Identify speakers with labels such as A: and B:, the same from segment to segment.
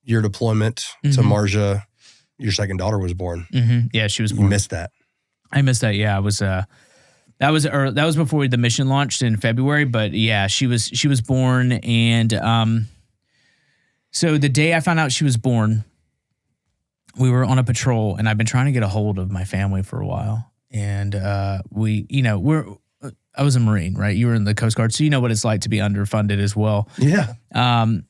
A: your deployment to Marja, your second daughter was born.
B: Yeah, she was born.
A: You missed that.
B: I missed that. Yeah, that was before the mission launched in February. But yeah, she was born, and so the day I found out she was born, we were on a patrol, and I've been trying to get a hold of my family for a while, and I was a Marine, right? You were in the Coast Guard, so you know what it's like to be underfunded as well.
A: Yeah.
B: I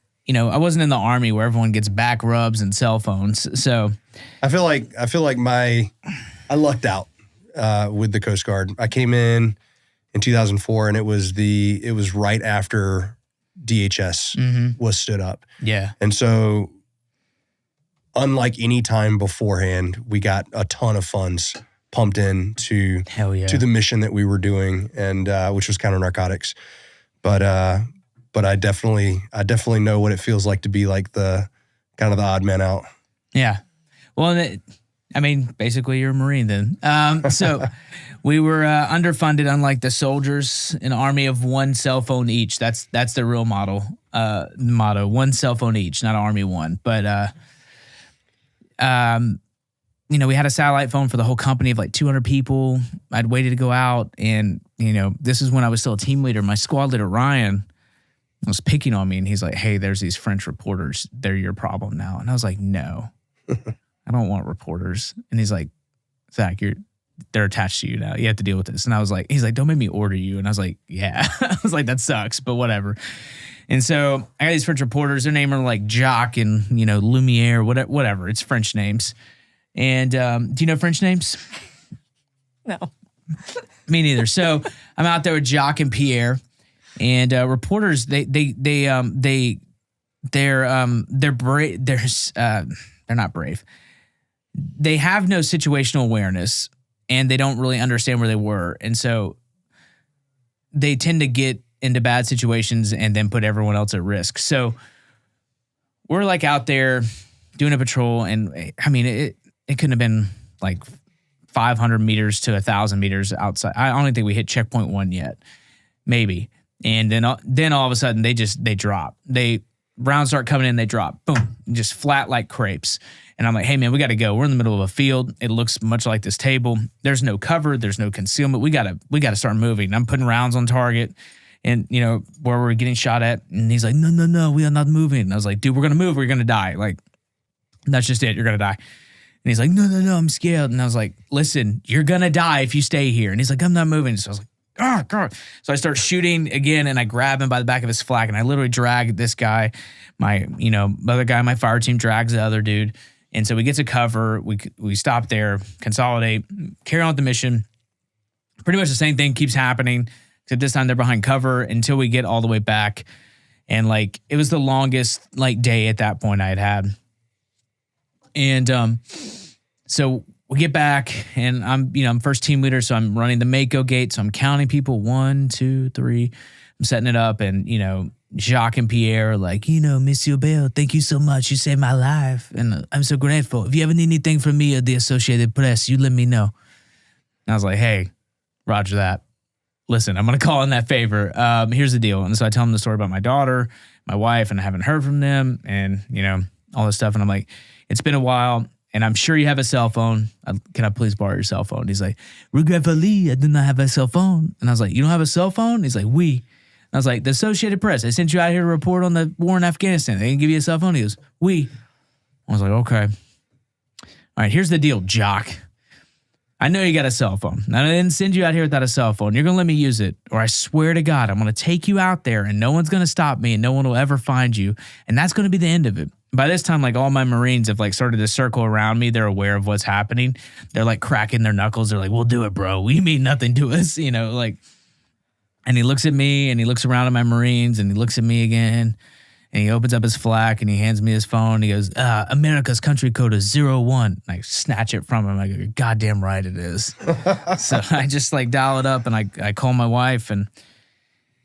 B: wasn't in the Army where everyone gets back rubs and cell phones. So
A: I feel like I lucked out with the Coast Guard. I came in 2004, and it was right after DHS was stood up.
B: Yeah.
A: And so unlike any time beforehand, we got a ton of funds pumped in to the mission that we were doing, and which was counter narcotics. But I definitely know what it feels like to be like the kind of the odd man out.
B: Yeah. Well, basically you're a Marine then. So we were underfunded, unlike the soldiers, an army of one cell phone each. That's the real motto. One cell phone each, not army one. But we had a satellite phone for the whole company of like 200 people. I'd waited to go out, and this is when I was still a team leader. My squad leader Ryan was picking on me, and he's like, "Hey, there's these French reporters. They're your problem now." And I was like, "No, I don't want reporters." And he's like, "Zach, they're attached to you now. You have to deal with this." And I was like, he's like, "Don't make me order you." And I was like, "Yeah." I was like, "That sucks, but whatever." And so I got these French reporters. Their name are like Jacques and Lumiere, whatever. It's French names. And do you know French names?
C: No.
B: Me neither. So I'm out there with Jacques and Pierre. And reporters, they're brave. They're not brave. They have no situational awareness, and they don't really understand where they were, and so they tend to get into bad situations and then put everyone else at risk. So we're like out there doing a patrol, and it couldn't have been like 500 meters to 1,000 meters outside. I don't even think we hit checkpoint 1 yet, maybe. And then all of a sudden they drop. Rounds start coming in, they drop. Boom. Just flat like crepes. And I'm like, "Hey man, we got to go. We're in the middle of a field. It looks much like this table. There's no cover. There's no concealment. We got to start moving." I'm putting rounds on target and where we're getting shot at. And he's like, No, we are not moving. And I was like, "Dude, we're going to move. We're going to die. Like, that's just it. You're going to die." And he's like, No, I'm scared. And I was like, "Listen, you're going to die if you stay here." And he's like, "I'm not moving." So I was like, "Oh, God." So I start shooting again, and I grab him by the back of his flak, and I literally drag this guy. My other guy, my fire team drags the other dude. And so we get to cover. We stop there, consolidate, carry on with the mission. Pretty much the same thing keeps happening, except this time they're behind cover until we get all the way back. And it was the longest day at that point I had. And so we get back, and I'm first team leader, so I'm running the Mako gate. So I'm counting people, 1, 2, 3. I'm setting it up, and Jacques and Pierre are like, "Monsieur Bell, thank you so much. You saved my life, and I'm so grateful. If you ever need anything from me or the Associated Press, you let me know." And I was like, "Hey, roger that. Listen, I'm gonna call in that favor. Here's the deal." And so I tell them the story about my daughter, my wife, and I haven't heard from them, and all this stuff. And I'm like, "It's been a while. And I'm sure you have a cell phone. Can I please borrow your cell phone?" He's like, "Regretfully, I do not have a cell phone." And I was like, "You don't have a cell phone?" He's like, "We." And I was like, "The Associated Press, they sent you out here to report on the war in Afghanistan. They didn't give you a cell phone?" He goes, "We." I was like, "Okay. All right, here's the deal, Jock. I know you got a cell phone. And I didn't send you out here without a cell phone. You're going to let me use it, or I swear to God, I'm going to take you out there, and no one's going to stop me, and no one will ever find you. And that's going to be the end of it." By this time, all my Marines have started to circle around me. They're aware of what's happening. They're cracking their knuckles. They're like, "We'll do it, bro. We mean nothing to us," And he looks at me, and he looks around at my Marines, and he looks at me again, and he opens up his flak, and he hands me his phone. He goes, "America's country code is 01. And I snatch it from him. I go, "You're goddamn right it is." So I just dial it up, and I call my wife, and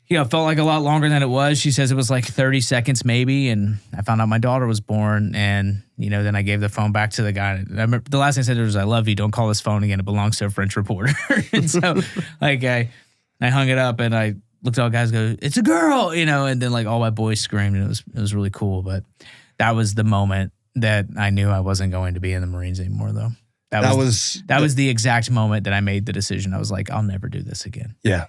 B: it felt like a lot longer than it was. She says it was 30 seconds maybe, and I found out my daughter was born, and, then I gave the phone back to the guy. I remember the last thing I said was, "I love you. Don't call this phone again. It belongs to a French reporter." And so, I hung it up, and I looked at all the guys and go, "It's a girl," and then all my boys screamed, and it was really cool. But That was the moment that I knew I wasn't going to be in the Marines anymore, though. That was the exact moment that I made the decision. I was like, I'll never do this again.
A: Yeah.